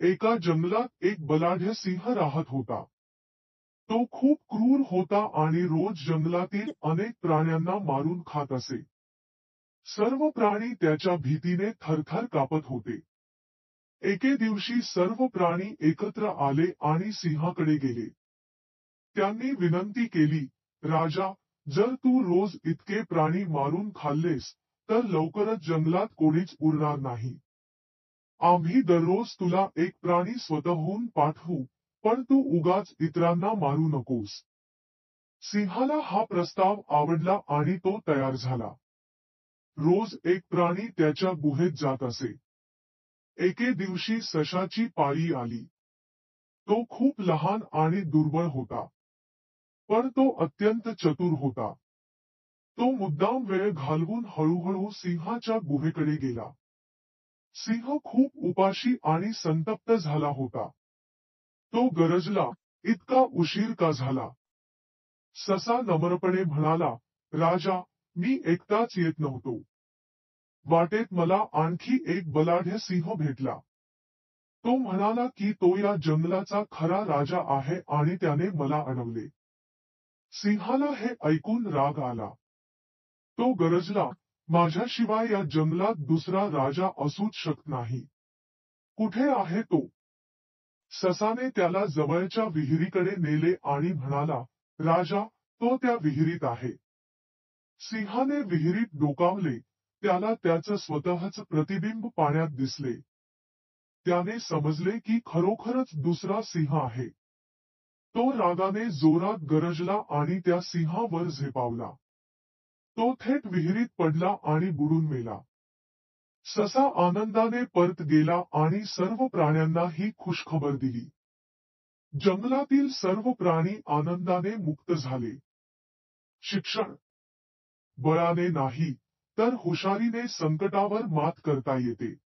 एका जंगलात एक बलाढ्य सिंह राहत होता. तो खूप क्रूर होता आणि रोज जंगलातील अनेक प्राण्यांना मारून खात असे. सर्व प्राणी त्याच्या भीतीने थरथर कापत होते. एके दिवशी सर्व प्राणी एकत्र आले आणि सिंहाकडे गेले. त्यांनी विनंती केली, राजा, जर तू रोज इतके प्राणी मारून खाल्लेस, तर लवकरच जंगलात कोणीच उरणार नाही. आम्ही दररोज तुला एक प्राणी स्वतःहून पाठवू, पण तू उगाच इतरांना मारू नकोस. सिंहाला हा प्रस्ताव आवडला आणि तो तयार झाला. रोज एक प्राणी त्याच्या गुहेत जात असे. एके दिवशी सशाची पाळी आली. तो खूप लहान आणि दुर्बळ होता. पण तो अत्यंत चतुर होता. तो मुद्दाम वेळ घालवून हळूहळू सिंहाच्या गुहेकडे गेला. सिंह खूप उपाशी आणि संतप्त झाला होता. तो गरजला, इतका उशीर का झाला? ससा नम्रपणे म्हणाला, राजा, मी एकटाच येत नव्हतो. वाटेत मला आणखी एक बलाढ्य सिंह भेटला. तो म्हणाला की तो या जंगलाचा खरा राजा आहे आणि त्याने मला अडवले. सिंहाला हे ऐकून राग आला. तो गरजला, माझ्याशिवाय या जंगलात दुसरा राजा असूच शकत नाही. कुठे आहे तो? ससाने त्याला जवळच्या विहिरीकडे नेले आणि म्हणाला, राजा, तो त्या विहिरीत आहे. सिंहाने विहिरीत डोकावले. त्याला त्याचं स्वतःच प्रतिबिंब पाण्यात दिसले. त्याने समजले की खरोखरच दुसरा सिंह आहे. तो रागाने जोरात गरजला आणि त्या सिंहावर झेपावला. तो थेट विहिरीत पडला आणि बुडून मेला. ससा आनंदाने परत गेला आणि सर्व प्राण्यांना ही खुशखबर दिली. जंगलातील सर्व प्राणी आनंदाने मुक्त झाले. शिक्षण. बळाने नाही, तर हुशारीने संकटावर मात करता येते.